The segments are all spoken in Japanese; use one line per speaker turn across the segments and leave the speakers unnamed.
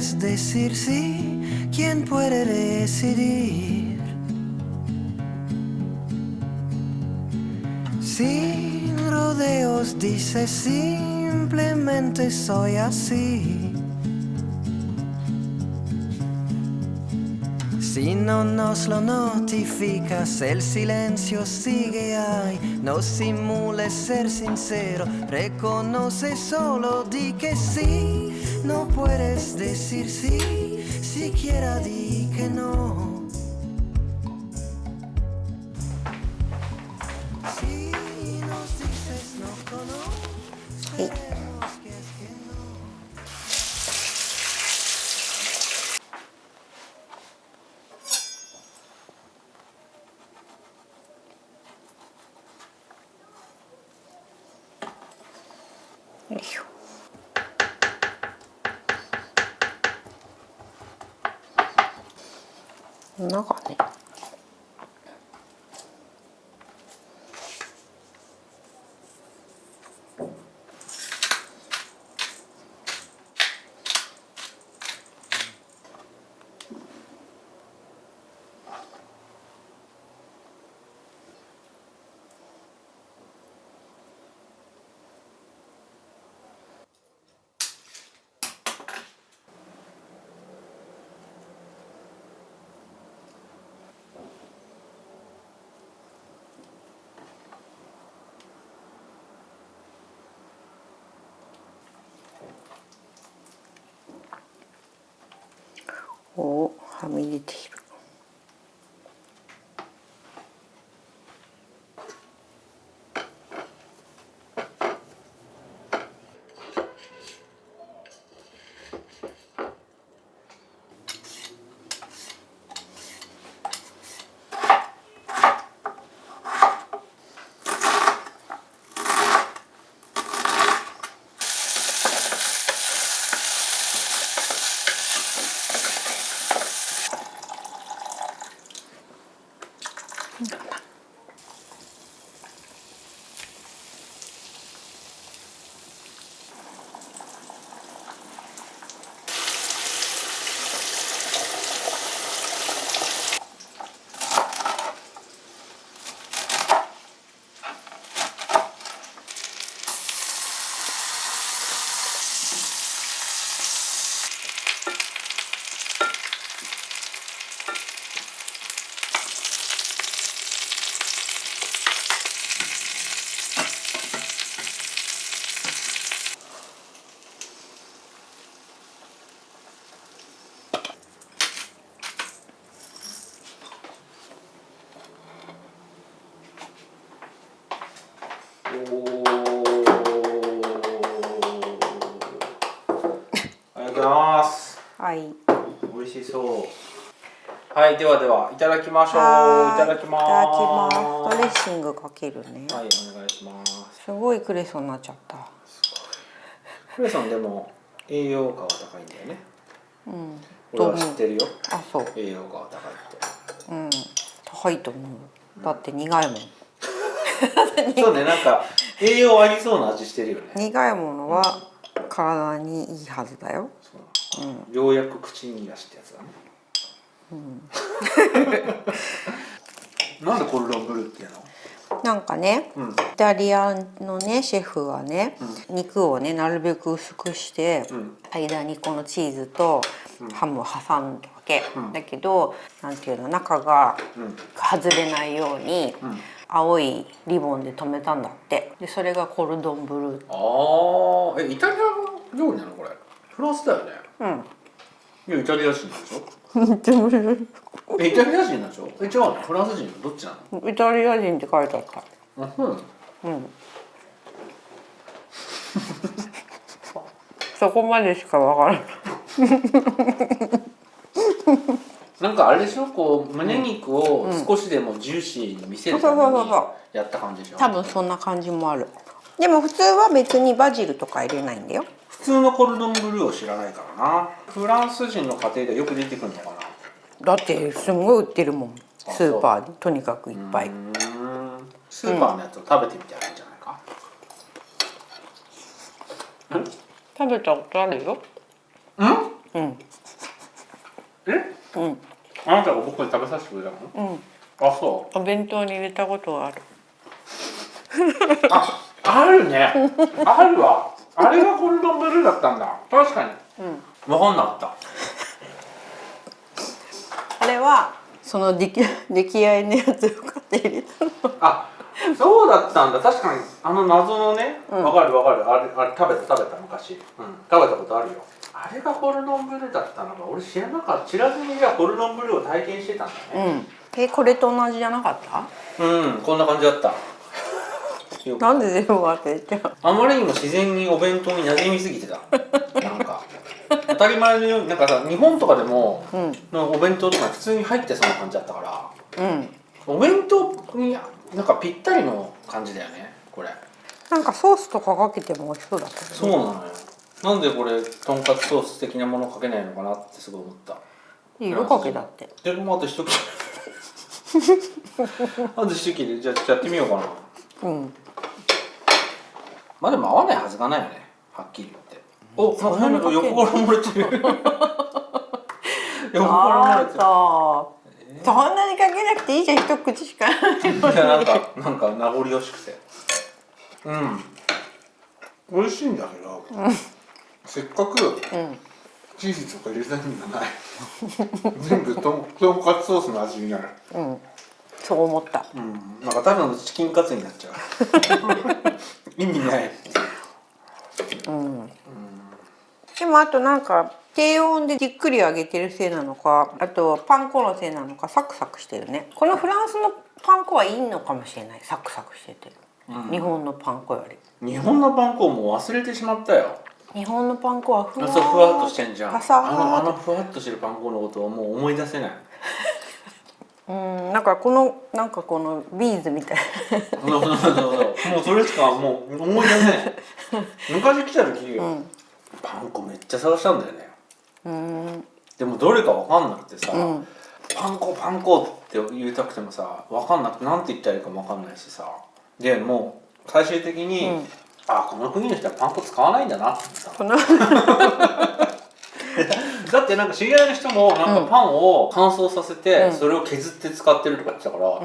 puedes decir sí, ¿quién puede decidir? Sin rodeos dice simplemente soy así. Si no nos lo notificas, el silencio sigue ahí. No simules ser sincero, reconoce solo, di que sí. No puedes decir sí, siquiera di que no. Si nos dices no conoceremos que es que no.
よいしょ。なんかね。おー、はみ出ている。はい。
美味しそう。はい、ではではいただきましょう。いただきます。
いただきます。ドレッシングかけるね。
はい、お願いします。
すごいクレソンになっちゃった。
クレソンでも栄養価は高いんだよね。
うん。
俺は知ってるよ。
あ、そう。
栄養価は高いって。
うん。高いと思う。だって苦いもん。
そうね、なんか栄養ありそうな味してるよね。
苦いものは体にいいはずだよ。
ようやく口に出してやつだね。なんでコルドンブルーっていうの？
なんかね、イタリアのねシェフはね、肉をねなるべく薄くして、間にこのチーズとハムを挟んだわけ、だけどなんていうの、中が外れないように、青いリボンで留めたんだって。でそれがコルドンブルー。
ああ、イタリア料理なのこれ？フランスだよね。いやイタリア人なんでしょ？イタリア人なんでしょ？違うの？フランス人どっちなの？
イタリア人って書いてあった。そこまでしかわからない。
なんかあれでしょ、こう胸肉を少しでもジューシーに見せるためにやった感じでしょ。
多分そんな感じもある。でも普通は別にバジルとか入れないんだよ。
普通のコルドンブルーを知らないからな。フランス人の家庭でよく出てくるのかな。
だってすんごい売ってるもん、スーパーで。とにかくいっぱい。
スーパーのやつを食べてみたらいいんじゃないか。
食べたことあるよ。
うん？
うん。
あなたが僕に食べさせてくれたの？
うん。
あ、そう。
お弁当に入れたことがある。
あるね。あるわ。あれがコルドンブルーだったんだ。確かに。分かんなかった。
あれはその出来合いのやつを買って入れたの。
あ、そうだったんだ。確かに謎のね、わかるわかる。あれ食べた昔。食べたことあるよ。あれがコルドンブルーだったのか。俺知らなかった。知らずにじゃあコルドンブルーを体験してたんだね。
これと同じじゃなかった？
こんな感じだった。
なんで全部忘れちゃう？
あまりにも自然にお弁当に馴染みすぎてた。なんか当たり前のように、なんかさ、日本とかでも、お弁当とか普通に入ってそうな感じだったから、お弁当になんかぴったりの感じだよね、これ。
なんかソースとかかけても美味しそうだったけどね。
そうなのよ。なんでこれとんかつソース的なものかけないのかなってすごい思った。
色かけだって。
でもあと一切れ。あと一切れ、じゃあやってみようかな。まあでも合わないはずがないよね、はっきり言って。お、横から漏れてる。横から漏れてる。
そんなにかけなくていいじゃん、一口しかない。
なんか名残惜しくて。美味しいんだけど、せっかくチーズとか入れた意味がない。全部とんかつソースの味になる。
そう思った。
なんかただのチキンカツになっちゃう。意味ない。
でもあとなんか低温でじっくり揚げてるせいなのか、あとパン粉のせいなのかサクサクしてるね。このフランスのパン粉はいいのかもしれない、サクサクしてて、日本のパン粉より。
日本のパン粉をもう忘れてしまったよ。
日本のパン粉はふわ
っとしてんじゃん。ふわっとしてるパン粉のことをもう思い出せない。
なんかこのビーズみたいな。
もうそれしかもう思い出せない。昔来た時、パン粉めっちゃ探したんだよね。でもどれか分かんなくてさ、パン粉って言いたくてもさ、分かんなくてなんて言ったらいいかも分かんないしさ、でもう最終的に、この国の人はパン粉使わないんだなってさ。だってなんか知り合いの人もなんかパンを乾燥させてそれを削って使ってるとか言ってたから、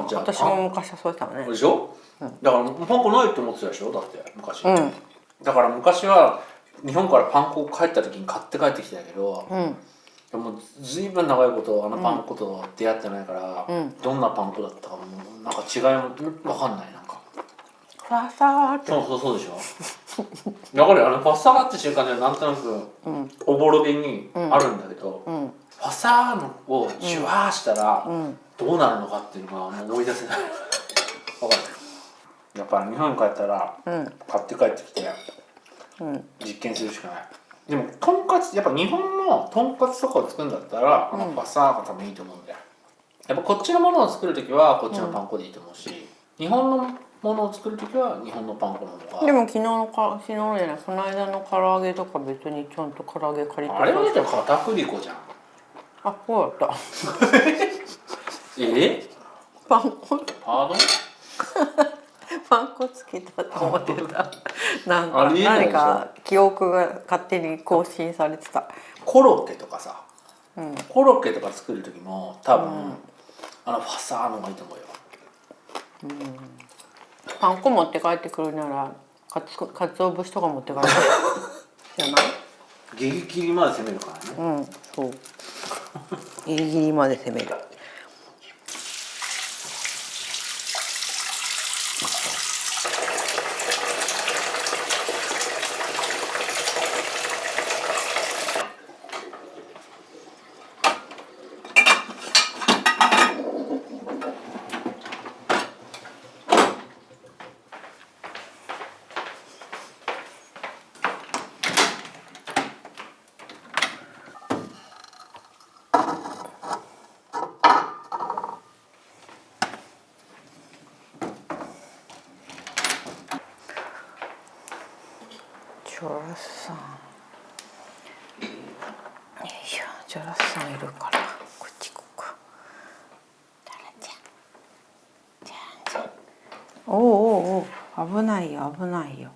じゃあ私も昔はそうしたのね。
でしょ？だからパン粉ないって思ってたでしょ、だって昔。だから昔は日本からパン粉帰った時に買って帰ってきたけど、でもずいぶん長いことパン粉と出会ってないから、どんなパン粉だったかもなんか違いも分かんない。なんか
ファサーって。
そうでしょ。だからファサーって瞬間ではなんとなくおぼろげにあるんだけど、ファサーのをシュワーしたらどうなるのかっていうのがもう思い出せない。分かる。やっぱり日本に帰ったら買って帰ってきて実験するしかない。でもとんかつ、やっぱ日本のとんかつとかを作るんだったらファサーが多分いいと思うんだよ。やっぱこっちのものを作る時はこっちのパン粉でいいと思うし、日本のものを作る時は日本のパン粉の方が。でも
昨日じゃない、この間の唐揚げとか別にちゃんと唐揚げ借りて
あれはだって片栗粉じゃん。
あ、そうだった。パン粉
パードン
パン粉つけたと思ってた。何か記憶が勝手に更新されてた。
コロッケとかさ、コロッケとか作る時も多分、ファサーの方がいいと思うよ。
パン粉持って帰ってくるならかつお節とか持って帰ってくるじゃない？
ギリギリまで攻めるからね。
そうギリギリまで攻める。ジョラさん、ジョラさんいるからこっち行こうか。タラちゃん、お危ないよ危ないよ。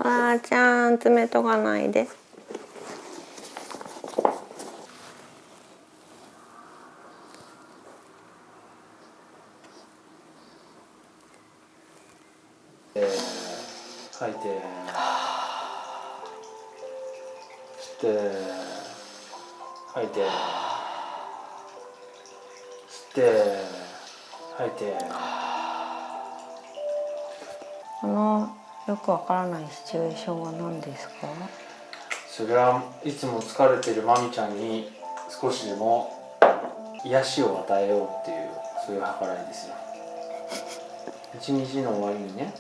あーちゃん詰めとかないで。
吐いて、吸って吐いて、吸って吐いて。
よくわからないシチュエーションは何ですか？
それはいつも疲れてるまみちゃんに少しでも癒しを与えようっていうそういう計らいですよ。一日の終わりにね、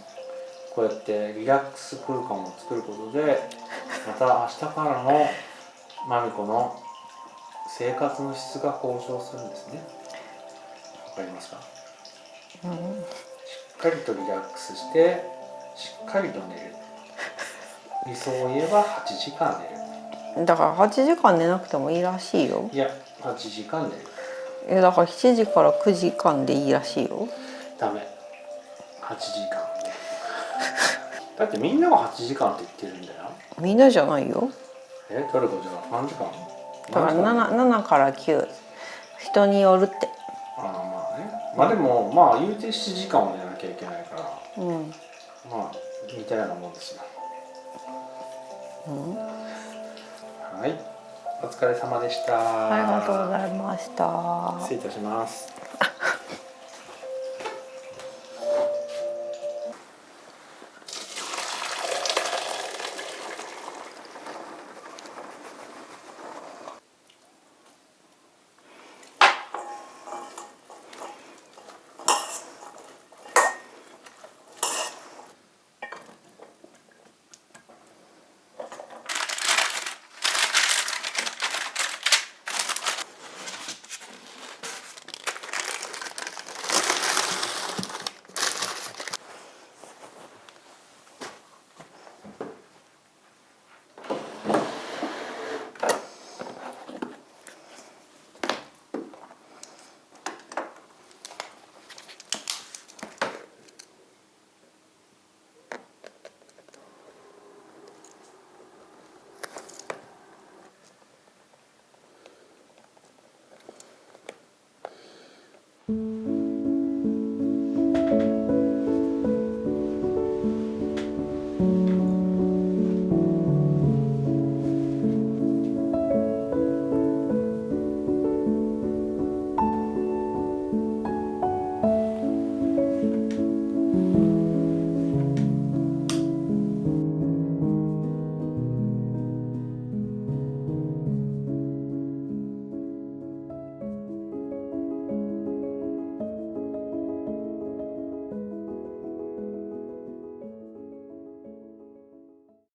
こうやってリラックス空間を作ることでまた明日からのまみこの生活の質が向上するんですね。わかりますか？しっかりとリラックスしてしっかりと寝る。理想を言えば8時間寝る。
だから8時間寝なくてもいいらしいよ。
いや、8時間寝る。
だから7時から9時間でいいらしいよ。
ダメ。8時間ね。だってみんなが8時間って言ってるんだよ。
みんなじゃないよ。
誰かじゃあ何時間？
だから7から9。人によるって。
ああまあね。まあでもまあ言うて7時間は寝なきゃいけないから、まあ似たようなもんですよ。はい。お疲れ様でした。
ありがとうございました。
失礼いたします。